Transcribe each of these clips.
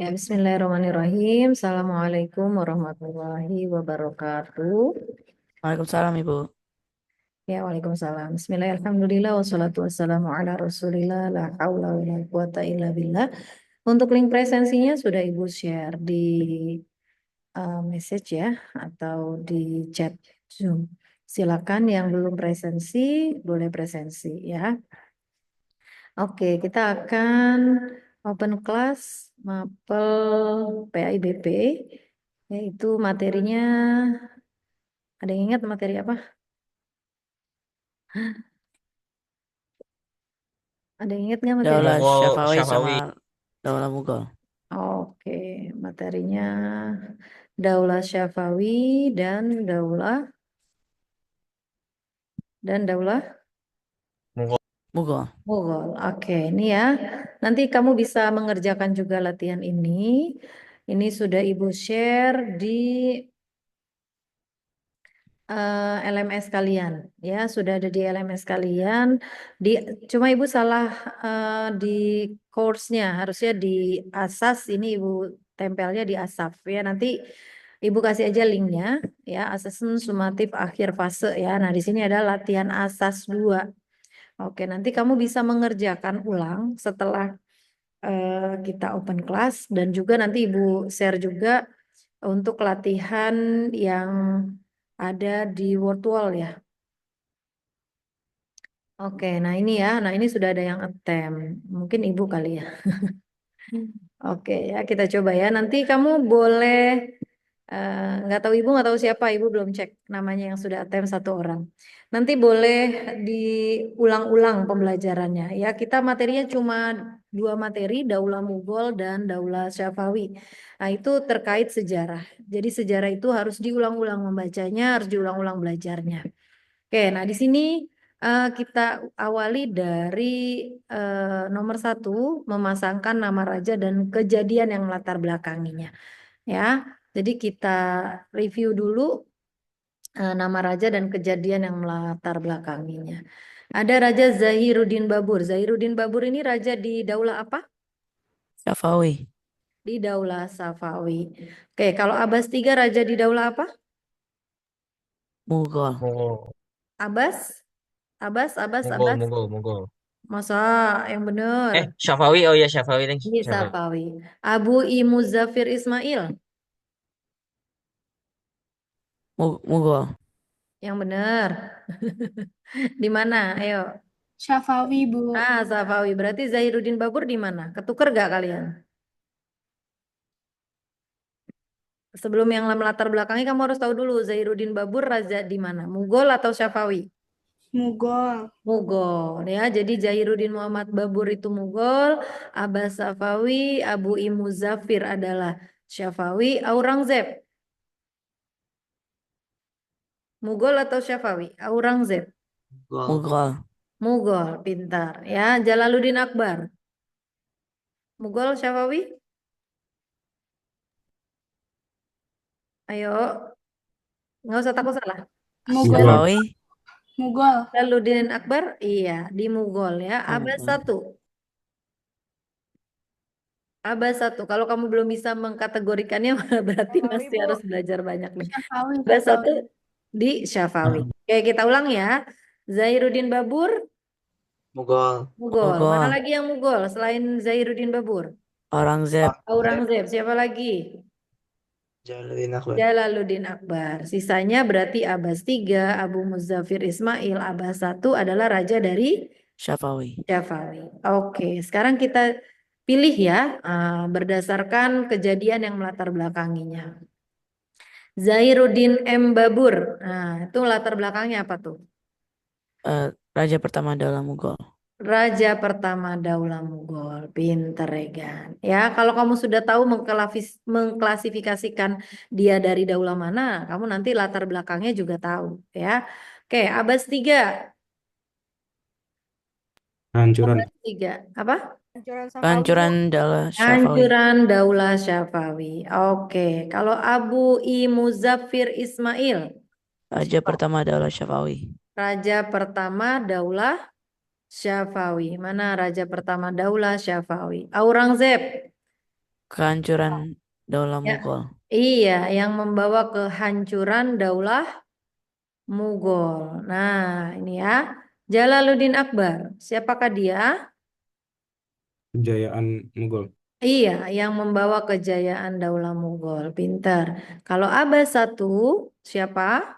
Ya, Bismillahirrahmanirrahim. Assalamualaikum warahmatullahi wabarakatuh. Waalaikumsalam Ibu. Ya, Waalaikumsalam. Bismillahirrahmanirrahim. Alhamdulillah, wassalatu wassalamu ala rasulillah, la haula wa la quwata illa billah. Untuk link presensinya sudah Ibu share di message ya, atau di chat Zoom. Silakan yang belum presensi, boleh presensi ya. Oke, kita akan open class mapel PAIBP, yaitu materinya, ada yang ingat materi apa? Ada yang ingat nggak materi? Daulah Mongol Syafawi sama Syafawi. Daulah Mughal. Oke, materinya Daulah Syafawi dan Daulah Mongol. Mughal. Mughal. Oke, ini ya. Nanti kamu bisa mengerjakan juga latihan ini. Ini sudah Ibu share di LMS kalian ya, sudah ada di LMS kalian. Di cuma Ibu salah di course-nya, harusnya di asas, ini Ibu tempelnya di asaf ya. Nanti Ibu kasih aja linknya ya, asesmen sumatif akhir fase ya. Nah, di sini ada latihan asas 2. Oke, nanti kamu bisa mengerjakan ulang setelah kita open class, dan juga nanti Ibu share juga untuk latihan yang ada di virtual ya. Oke, nah ini ya, nah ini sudah ada yang attempt. Mungkin Ibu kali ya. Oke ya, kita coba ya. Nanti kamu boleh, nggak tahu Ibu, nggak tahu siapa, Ibu belum cek namanya yang sudah attempt satu orang. Nanti boleh diulang-ulang pembelajarannya ya. Kita materinya cuma 2 materi, Daulah Mughal dan Daulah Syafawi. Nah, itu terkait sejarah. Jadi sejarah itu harus diulang-ulang membacanya, harus diulang-ulang belajarnya. Oke, nah di sini kita awali dari nomor 1, memasangkan nama raja dan kejadian yang melatar belakanginya. Ya, jadi kita review dulu nama raja dan kejadian yang melatar belakanginya. Ada Raja Zahiruddin Babur. Zahiruddin Babur ini raja di Daulah apa? Syafawi. Di Daulah Safawi. Oke, kalau Abbas III raja di Daulah apa? Mughal. Mongol. Abbas? Abbas, Mongol. Abbas. Mongol. Mongol. Masa yang benar? Syafawi. Oh iya, Syafawi nih. Di Syafawi. Safawi. Abu I Muzaffir Ismail. Mughal. Yang benar. Di mana? Ayo. Syafawi, Bu. Ah, Safawi. Berarti Zahiruddin Babur di mana? Ketuker gak kalian? Sebelum yang latar belakangnya kamu harus tahu dulu Zahiruddin Babur raja di mana? Mughal atau Syafawi? Mughal. Mughal ya. Jadi Zahiruddin Muhammad Babur itu Mughal, Abbas Safawi, Abu I Muzaffir adalah Syafawi, Aurangzeb. Mughal atau Syafawi? Aurangzeb. Mughal. Mughal, pintar ya. Jalaluddin Akbar. Mughal, Syafawi? Ayo, nggak usah takut salah. Mughal. Syafawi. Mughal. Jalaluddin Akbar, iya di Mughal ya. Abbas Mughal. 1. Abbas 1. Kalau kamu belum bisa mengkategorikannya, berarti Syafawi, masih Bu. harus belajar banyak nih. Syafawi, Abbas 1 Syafawi. di Syafawi. Oke, kita ulang ya. Zairuddin Babur, Mongol. Mughal. Mana Mughal. lagi yang Mughal selain Zairuddin Babur? Aurangzeb. Aurangzeb. Siapa lagi? Jalaluddin Akbar. Jalaluddin Akbar. Sisanya berarti Abbas 3, Abu Muzaffir Ismail, Abbas 1 adalah raja dari Syafawi. Syafawi. Oke, sekarang kita pilih ya berdasarkan kejadian yang melatar belakanginya. Zairuddin M. Babur. Nah, itu latar belakangnya apa tuh? Raja pertama Daulah Mughal. Raja pertama Daulah Mughal. Pinter Regan. Ya, kalau kamu sudah tahu mengklasifikasikan dia dari daulah mana, kamu nanti latar belakangnya juga tahu ya. Oke, Abbas 3. Hancuran. Abbas 3. Apa? Hancuran Syafawi, Bu. Kehancuran Daulah Syafawi. Hancuran Daulah Syafawi. Oke, kalau Abu I Muzaffir Ismail, Raja pertama Daulah Syafawi. raja pertama Daulah Syafawi. Mana raja pertama Daulah Syafawi? Aurangzeb. Kehancuran Daulah Ya. Mughal. Iya, yang membawa kehancuran Daulah Mughal. Nah, ini ya. Jalaluddin Akbar. Siapakah dia? Kejayaan Mughal. Iya, yang membawa kejayaan Daulah Mughal. Pintar. Kalau Abbas satu, siapa?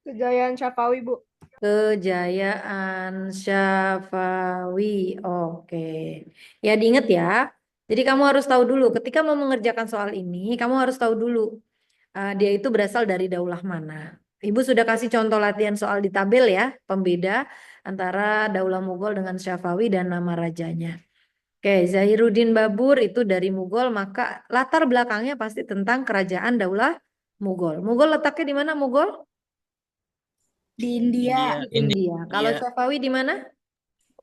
Kejayaan Syafawi, Bu. Kejayaan Syafawi. Oke. Ya, diingat ya. Jadi kamu harus tahu dulu. Ketika mau mengerjakan soal ini, kamu harus tahu dulu. Dia itu berasal dari daulah mana. Ibu sudah kasih contoh latihan soal di tabel ya. Pembeda antara Daulah Mughal dengan Syafawi dan nama rajanya. Oke, Zahiruddin Babur itu dari Mughal, maka latar belakangnya pasti tentang kerajaan Daulah Mughal. Mughal letaknya di mana Mughal? Di India. Di India. Kalau Syafawi di mana?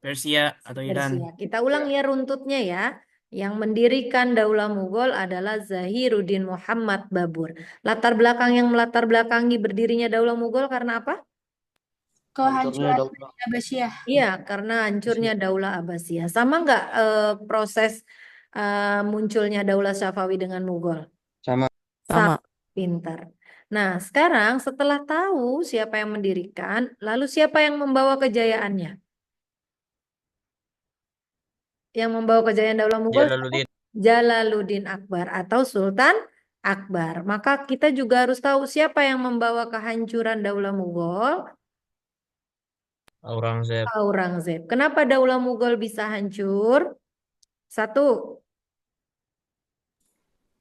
Persia atau Persia. Kita ulang ya runtutnya ya. Yang mendirikan Daulah Mughal adalah Zahiruddin Muhammad Babur. Latar belakang yang melatar belakangi berdirinya Daulah Mughal karena apa? Kehancuran Abbasiyah. Iya, karena hancurnya Daulah Abbasiyah. Sama nggak proses munculnya Daulah Syafawi dengan Mughal? Sama. Sama. Pintar. Nah, sekarang setelah tahu siapa yang mendirikan, lalu siapa yang membawa kejayaannya? Yang membawa kejayaan Daulah Mughal Jalaluddin. Jalaluddin Akbar atau Sultan Akbar. Maka kita juga harus tahu siapa yang membawa kehancuran Daulah Mughal? Aurangzeb. Aurangzeb. Kenapa Daulah Mughal bisa hancur? Satu,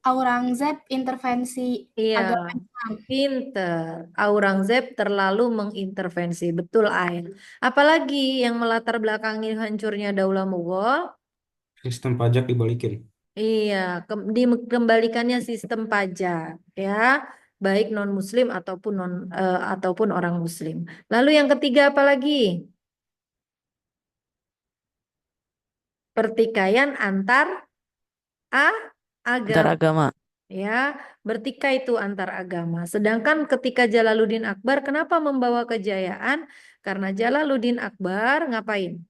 Aurangzeb intervensi iya, agama Islam. pinter. Aurangzeb terlalu mengintervensi. Betul, Ain. Apalagi yang melatar belakangi hancurnya Daulah Mughal? Sistem pajak dibalikin. Iya, dikembalikannya sistem pajak, ya, baik non Muslim ataupun orang Muslim. Lalu yang ketiga apa lagi? Pertikaian antar Antar agama, agama. ya, bertikai itu antar agama. Sedangkan ketika Jalaluddin Akbar, kenapa membawa kejayaan? Karena Jalaluddin Akbar ngapain?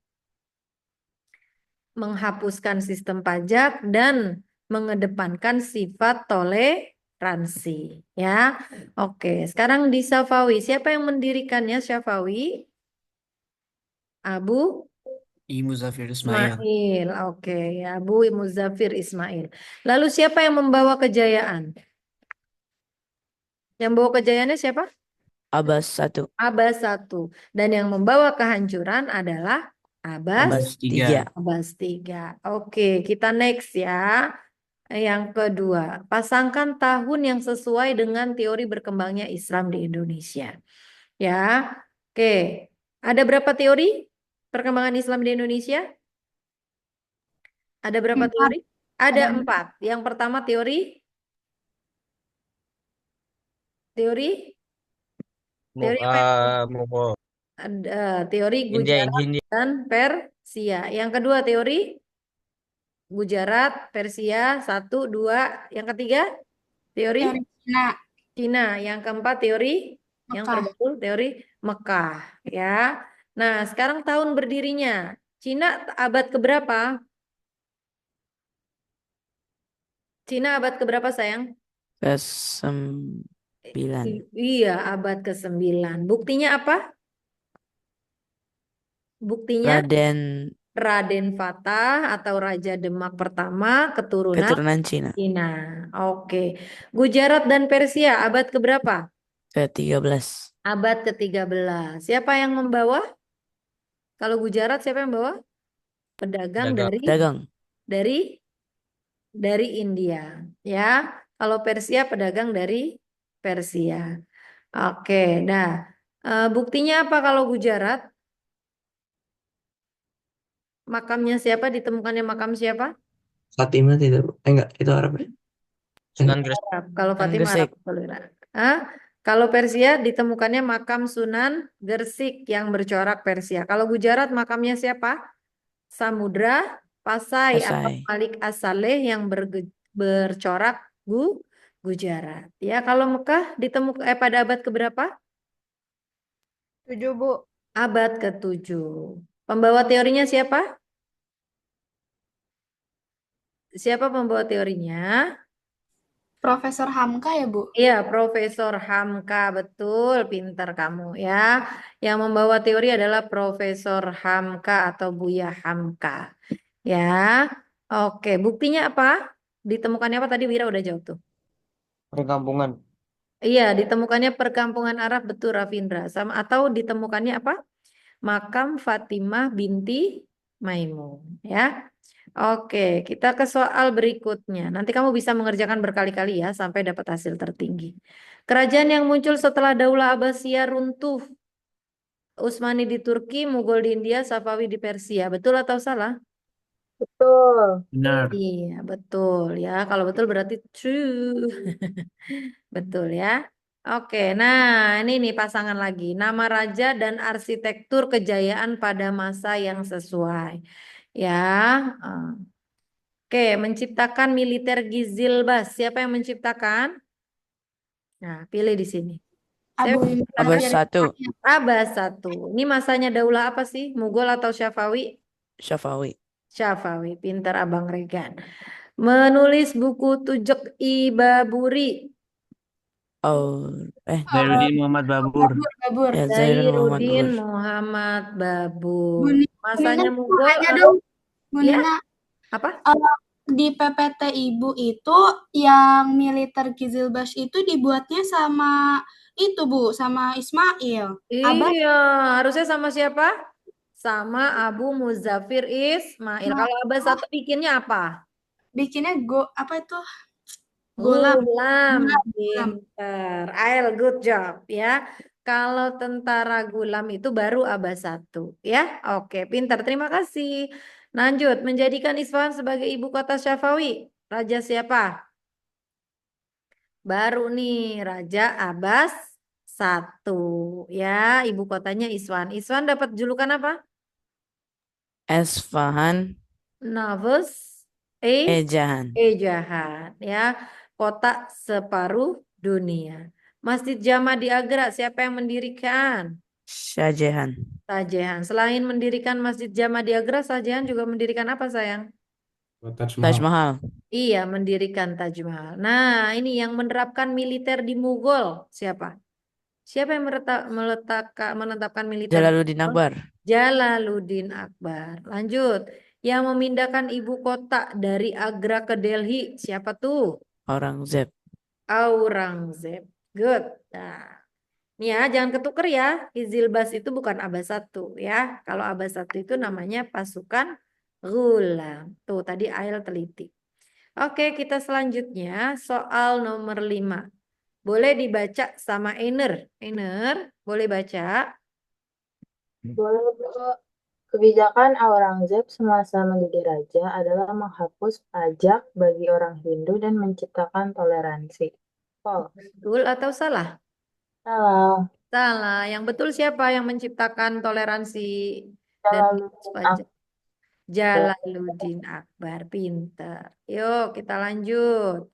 Menghapuskan sistem pajak dan mengedepankan sifat toleransi. Ya, oke. Sekarang di Syafawi, siapa yang mendirikannya Syafawi? Abu I Muzaffir Ismail. Oke, Abu Muzaffir Ismail. Lalu siapa yang membawa kejayaan? Yang bawa kejayaannya siapa? Abbas satu. Abbas satu. Dan yang membawa kehancuran adalah Abbas Abbas tiga. Abbas tiga. Oke, kita next ya. Yang kedua, pasangkan tahun yang sesuai dengan teori berkembangnya Islam di Indonesia. Ya, oke. Ada berapa teori perkembangan Islam di Indonesia? Ada berapa 4. teori? Ada Ada 4. Yang pertama teori apa? Mughal. Ada teori India, Gujarat India. dan Persia. Yang kedua teori Gujarat, Persia, 1, 2. Yang ketiga teori teori Cina. Cina. Yang keempat teori yang Mekah. terbaru teori Mekah, ya. Nah, sekarang tahun berdirinya Cina abad keberapa? Cina abad keberapa, sayang? Ke-9. Iya, abad ke-9. Buktinya apa? Buktinya Raden Fatah atau Raja Demak pertama keturunan Cina. Cina. Oke. Gujarat dan Persia abad keberapa? Ke-13. Abad ke-13. Siapa yang membawa? Kalau Gujarat siapa yang membawa? Pedagang Pedagang. dari India, ya. Kalau Persia pedagang dari Persia. Oke, nah, buktinya apa kalau Gujarat? Makamnya siapa? Ditemukannya makam siapa? Fatimah tidak. Enggak, itu Arab ya? Sunan Gresik. Arab. Kalau Sunan Fatimah Arab. Gresik. Hah? Kalau Persia ditemukannya makam Sunan Gersik yang bercorak Persia. Kalau Gujarat makamnya siapa? Samudra Pasai atau Pasai. Malik As-Saleh yang bercorak Gujarat. Ya, kalau Mekah ditemukan pada abad keberapa? 7, Bu. Abad ke-7. Pembawa teorinya siapa? Siapa pembawa teorinya? Profesor Hamka ya, Bu? Iya, Profesor Hamka, betul, pintar kamu ya. Yang membawa teori adalah Profesor Hamka atau Buya Hamka. Ya, oke. Buktinya apa? Ditemukannya apa tadi Wira udah jawab tuh. Perkampungan. Iya, ditemukannya perkampungan Arab, betul Rafindra. Sama atau ditemukannya apa? Makam Fatimah binti Maimun. Ya. Oke, kita ke soal berikutnya. Nanti kamu bisa mengerjakan berkali-kali ya sampai dapat hasil tertinggi. Kerajaan yang muncul setelah Daulah Abbasiyah runtuh. Utsmani di Turki, Mughal di India, Safawi di Persia. Betul atau salah? Betul. Benar. Iya, betul ya. Kalau betul berarti true. Betul ya. Oke, nah ini nih pasangan lagi. Nama raja dan arsitektur kejayaan pada masa yang sesuai. Ya. eh, Oke, menciptakan militer Gizilbas. Siapa yang menciptakan? Nah, pilih di sini. Siapa Abu yang menciptakan? Abbas Nasir 1. Ismail. Abbas satu. Ini masanya daulah apa sih? Mughal atau Syafawi? Syafawi. Syafawi, pintar Abang Regan. Menulis buku Tujek-i Baburi. Oh, Zainuddin Muhammad Babur. Babur. ya Zainuddin Muhammad Zainuddin Babur. Muhammad Babur. Bu Nina Masanya Mughal tanya dong. Bu ya? Nina, Apa? di PPT Ibu itu yang militer Kizilbash itu dibuatnya sama itu, Bu, sama Ismail. Abah Iya, harusnya sama siapa? Sama Abu Muzaffir Ismail. Kalau Abbas satu bikinnya apa? bikinnya apa itu? Golam. Gulam, Golam. pinter. Ail, good job ya. Kalau tentara Gulam itu baru Abbas satu ya. Oke, pintar. Terima kasih. Lanjut, menjadikan Isfahan sebagai ibu kota Syafawi. Raja siapa? Baru nih, Raja Abbas satu ya. Ibu kotanya Isfahan. Isfahan dapat julukan apa? Esfahan, Nafas E Ejahan, Ejahan ya. Kota separuh dunia. Masjid Jama di Agra, siapa yang mendirikan? Shahjahan, Shahjahan. Selain mendirikan Masjid Jama di Agra, Shahjahan juga mendirikan apa sayang? Taj Mahal, Iya, mendirikan Taj Mahal. Nah, ini yang menerapkan militer di Mughal, siapa? Siapa yang menetapkan militer di Jalaluddin Mughal? Akbar, Jalaluddin Akbar. Lanjut. Yang memindahkan ibu kota dari Agra ke Delhi, siapa tuh? Aurangzeb, Aurangzeb. Good. Nah, nih ya, jangan ketuker ya. Izilbas itu bukan Abbas satu ya. Kalau Abbas satu itu namanya pasukan Ghulam. Tuh, tadi Ail teliti. Oke, kita selanjutnya soal nomor 5. Boleh dibaca sama Einer. Einer, boleh baca. Boleh, Bu. Kebijakan Aurangzeb semasa menjadi raja adalah menghapus pajak bagi orang Hindu dan menciptakan toleransi. Oh, Betul atau salah? salah. Salah. Yang betul siapa yang menciptakan toleransi dan Jalaluddin pajak? Akbar. Jalaluddin Akbar. Pinter. Yuk kita lanjut.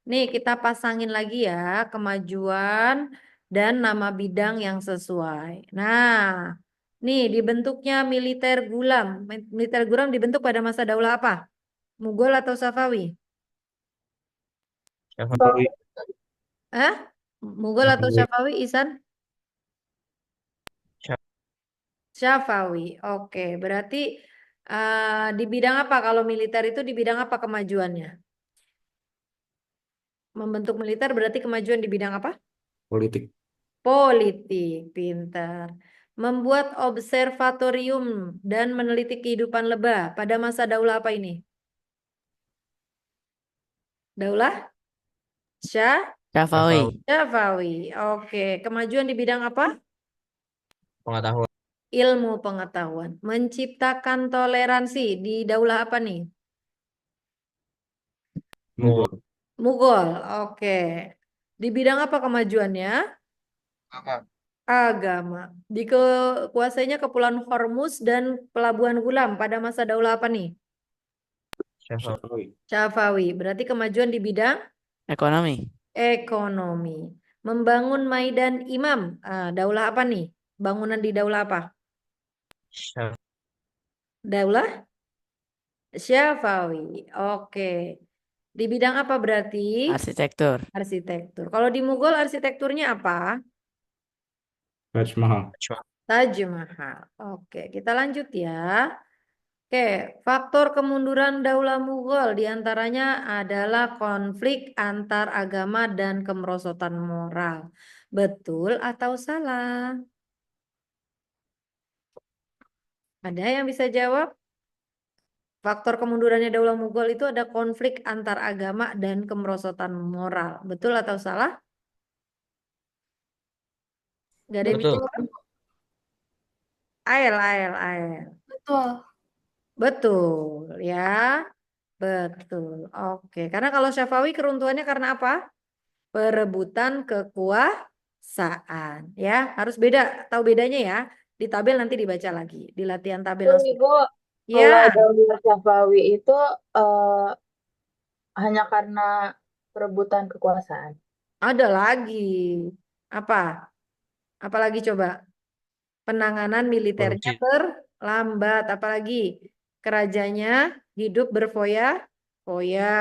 Nih kita pasangin lagi ya kemajuan dan nama bidang yang sesuai. Nah, nih dibentuknya militer Gulam. Militer Gulam dibentuk pada masa daulah apa? Mughal atau Safawi? Syafawi. Eh? Mughal atau Safawi, Isan? Syafawi. Oke, berarti di bidang apa kalau militer itu di bidang apa kemajuannya? Membentuk militer berarti kemajuan di bidang apa? Politik. Politik, pintar. Membuat observatorium dan meneliti kehidupan lebah pada masa daulah apa ini? Daulah Syafawi, Syafawi. Oke, kemajuan di bidang apa? Pengetahuan. Ilmu pengetahuan. Menciptakan toleransi di daulah apa nih? Mughal. Mughal. Oke. Di bidang apa kemajuannya? Agama. Dikuasainya Kepulauan Hormuz dan Pelabuhan Gulam pada masa daulah apa nih? Syafawi. Syafawi. Berarti kemajuan di bidang ekonomi, ekonomi. Membangun Maidan Imam. Daulah apa nih? Bangunan di daulah apa? Daulah Syafawi. Oke. Di bidang apa berarti? Arsitektur. Arsitektur. Kalau di Mughal arsitekturnya apa? Taj Mahal. Taj Mahal. Oke, kita lanjut ya. Oke, faktor kemunduran Daulah Mughal diantaranya adalah konflik antar agama dan kemerosotan moral. Betul atau salah? Ada yang bisa jawab? Faktor kemundurannya Daulah Mughal itu ada konflik antar agama dan kemerosotan moral. Betul atau salah? Gak ada yang bisa Betul. jawab? Ael, ael, ael. Betul. Betul ya. Betul. Oke, karena kalau Syafawi keruntuhannya karena apa? Perebutan kekuasaan. Ya, harus beda. Tahu bedanya ya? Di tabel nanti dibaca lagi. Di latihan tabel Tuh, langsung. Ibu, Ya, kalau Daulah Safawi itu eh, hanya karena perebutan kekuasaan. ada lagi. Apa? Apalagi coba? Penanganan militernya Korupsi. terlambat. Apalagi? Kerajanya hidup berfoya-foya.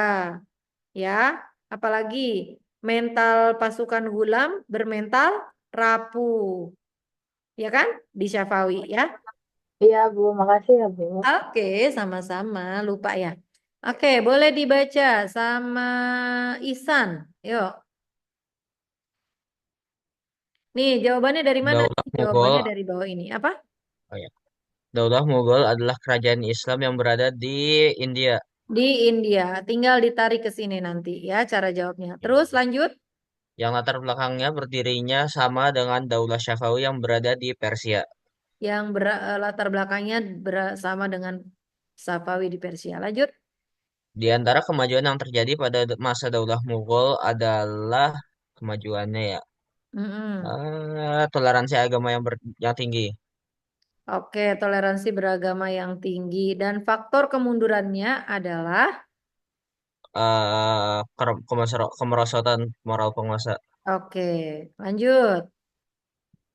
Ya, apalagi mental pasukan Gulam bermental rapuh. Ya kan? Di Syafawi ya. Iya, Bu. Makasih ya, Bu. Oke, sama-sama. Lupa ya. Oke, boleh dibaca sama Isan. Yuk. Nih, jawabannya dari mana? Daulah Jawabannya Mughal, dari bawah ini. Apa? oh ya. Daulah Mughal adalah kerajaan Islam yang berada di India. Di India. Tinggal ditarik ke sini nanti ya cara jawabnya. Ya. Terus lanjut. Yang latar belakangnya berdirinya sama dengan Daulah Syafawi yang berada di Persia. Yang latar belakangnya bersama dengan Safawi di Persia. Lanjut. Di antara kemajuan yang terjadi pada masa Daulah Mughal adalah kemajuannya ya, Mm-mm. toleransi agama yang tinggi, Oke, toleransi beragama yang tinggi dan faktor kemundurannya adalah kemerosotan moral penguasa. oke, lanjut.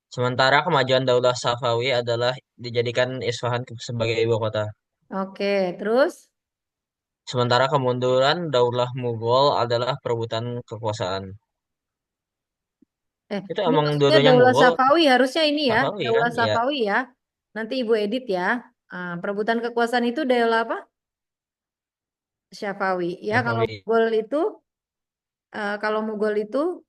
Sementara kemajuan Daulah Safawi adalah dijadikan Isfahan sebagai ibu kota. Oke, terus Sementara kemunduran Daulah Mughal adalah perebutan kekuasaan. Itu ini emang maksudnya dua-duanya Daulah Mughal, Safawi harusnya ini ya, Safawi kan? Daulah Ya, Safawi ya. Nanti Ibu edit ya. Perebutan kekuasaan itu Daulah apa? Syafawi. Ya, Safawi. Kalau Mughal itu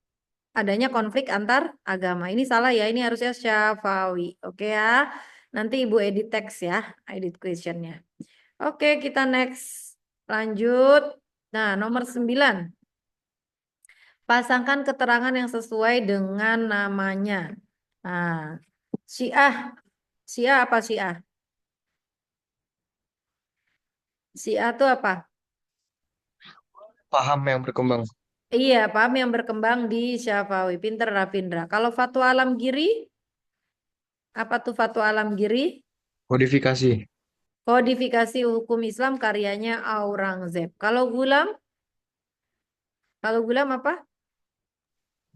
adanya konflik antar agama. Ini salah ya, ini harusnya Syafawi. Oke ya. Nanti Ibu edit teks ya, edit questionnya. Oke, kita next. Lanjut. Nah, nomor 9. Pasangkan keterangan yang sesuai dengan namanya. Nah, Syiah. Syiah apa Syiah? Syiah itu apa? Paham yang berkembang. Iya, paham yang berkembang di Syafawi. Pinter Rafindra. Kalau Fatwa Alamgiri, apa tuh Fatwa Alamgiri? Kodifikasi. Kodifikasi hukum Islam karyanya Aurangzeb. Kalau Gulam apa?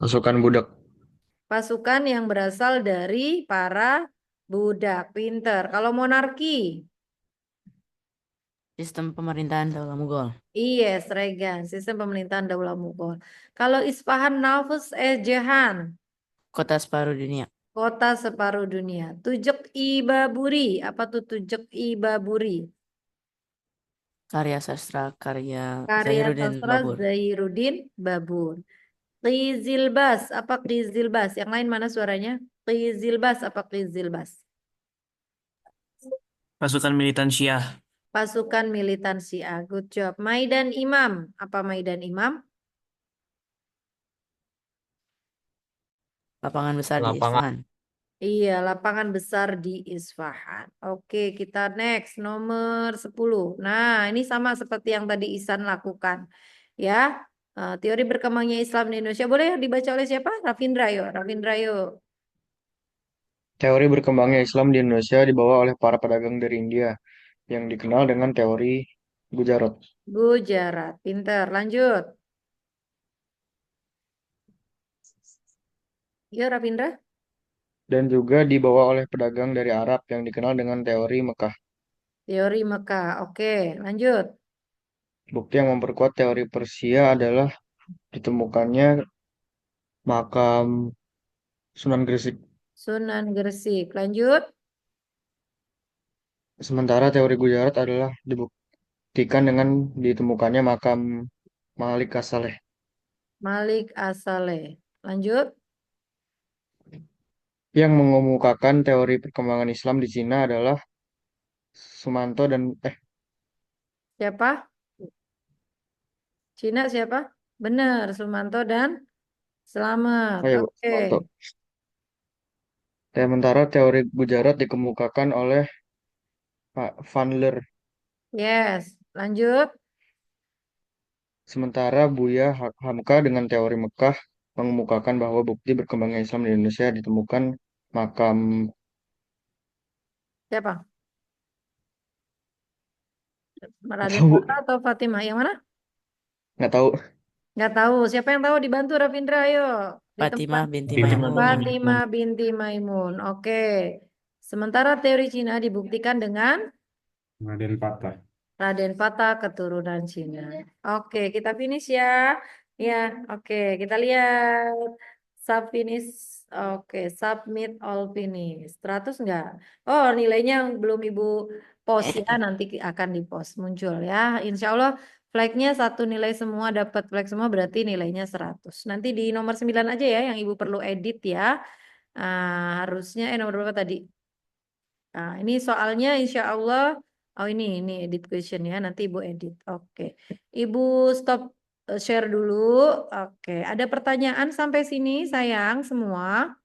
Pasukan budak. Pasukan yang berasal dari para budak. Pinter. Kalau monarki? Sistem pemerintahan Daulah Mughal. Yes, Regan, sistem pemerintahan Daulah Mughal. Kalau Isfahan Nafus Jahan, Kota separuh dunia. kota separuh dunia. Tujuk Ibaburi, apa tuh Tujuk Ibaburi? Karya sastra karya Karya Zainuddin sastra Babur. Zainuddin Babur. Qizilbas, apa Qizilbas? Yang lain mana suaranya? Qizilbas, apa Qizilbas? Pasukan militan Syiah. Pasukan militan Syiah. Good job. Maidan Imam, apa Maidan Imam? Lapangan besar di Lapangan. Isfahan. Iya, lapangan besar di Isfahan. Oke, kita next. Nomor 10. Nah, ini sama seperti yang tadi Ihsan lakukan. Ya, teori berkembangnya Islam di Indonesia. Boleh dibaca oleh siapa? Rafindra, yuk. Rafindra, yuk. Teori berkembangnya Islam di Indonesia dibawa oleh para pedagang dari India yang dikenal dengan teori Gujarat Gujarat. Pinter. Lanjut. Yuk, Rafindra. dan juga dibawa oleh pedagang dari Arab yang dikenal dengan teori Mekah. Teori Mekah. Oke, lanjut. Bukti yang memperkuat teori Persia adalah ditemukannya makam Sunan Gresik. Sunan Gresik. Lanjut. Sementara teori Gujarat adalah dibuktikan dengan ditemukannya makam Malik As-Saleh. Malik As-Saleh. Lanjut. Yang mengemukakan teori perkembangan Islam di Cina adalah Sumanto dan Siapa? Cina siapa? Benar, Sumanto dan Selamat. oh ya, Bu, Oke. Sumanto. Sementara teori Gujarat dikemukakan oleh Pak Van Leer. Yes. Lanjut. Sementara Buya Hamka dengan teori Mekah mengemukakan bahwa bukti berkembangnya Islam di Indonesia ditemukan makam Siapa? nggak Raden tahu, Bu. Fata atau Fatimah? Yang mana? Nggak tahu. Nggak tahu. Siapa yang tahu? Dibantu Rafindra, ayo. Fatimah Ditemukan. binti Binti Maimun. Maimun. Fatimah binti Maimun. Oke. Sementara teori Cina dibuktikan dengan Raden Patah. Raden Fata keturunan Cina. Oke, kita finish ya. Ya, oke. Kita lihat. Sub finish. Oke, submit all finish. 100 enggak? Oh, nilainya yang belum Ibu post ya. Nanti akan dipost muncul ya. Insya Allah flagnya satu nilai semua, dapat flag semua berarti nilainya 100. Nanti di nomor 9 aja ya yang Ibu perlu edit ya. Harusnya nomor berapa tadi? Ini soalnya insya Allah, oh ini edit question ya, nanti Ibu edit. Oke, Ibu stop share dulu. Oke, ada pertanyaan sampai sini sayang semua?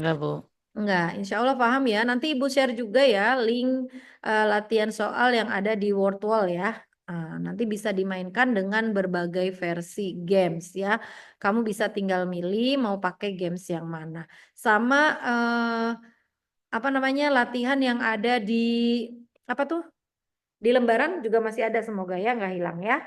Enggak, Bu. Enggak, insya Allah paham ya. Nanti Ibu share juga ya link latihan soal yang ada di Wordwall ya. Nanti bisa dimainkan dengan berbagai versi games ya. Kamu bisa tinggal milih mau pakai games yang mana. Sama apa namanya latihan yang ada di apa tuh di lembaran juga masih ada, semoga ya nggak hilang ya.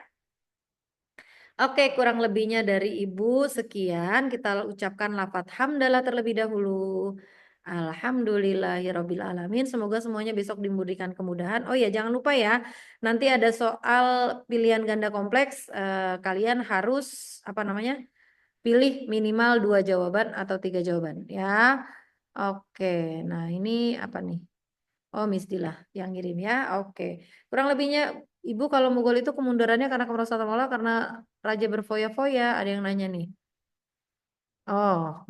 Oke, kurang lebihnya dari Ibu sekian, kita ucapkan lafadz hamdalah terlebih dahulu. Alhamdulillahirabbil alamin. Semoga semuanya besok diberikan kemudahan. Oh ya, jangan lupa ya, nanti ada soal pilihan ganda kompleks. Kalian harus apa namanya pilih minimal 2 jawaban atau 3 jawaban ya. Oke, nah ini apa nih? Oh, Miss Dila yang ngirim ya. Oke. Kurang lebihnya Ibu kalau Mugol itu kemundurannya karena kemerosotan Allah karena raja berfoya-foya. Ada yang nanya nih. Oh.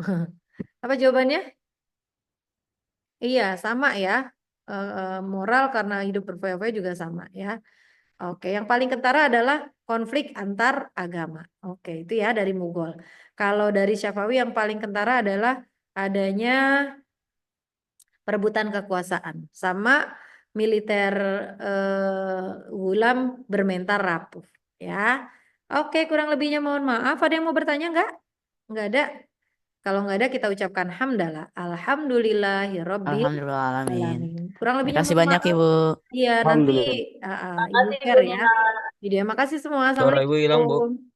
Apa jawabannya? Iya, sama ya. Moral karena hidup berfoya-foya juga sama ya. Oke, yang paling kentara adalah konflik antar agama. Oke, itu ya dari Mughal. Kalau dari Syafawi yang paling kentara adalah adanya perebutan kekuasaan sama militer Gulam bermental rapuh ya. Oke, kurang lebihnya mohon maaf. Ada yang mau bertanya nggak? Nggak ada. Kalau nggak ada kita ucapkan hamdalah. Alhamdulillahirabbil Alhamdulillah alamin. alamin. Kurang Terima lebihnya kasih mohon banyak, maaf. Ibu. Iya, nanti Alhamdulillah. Ibu share ya. Video. Makasih semua. Suara Ibu hilang, Bu. Assalamualaikum.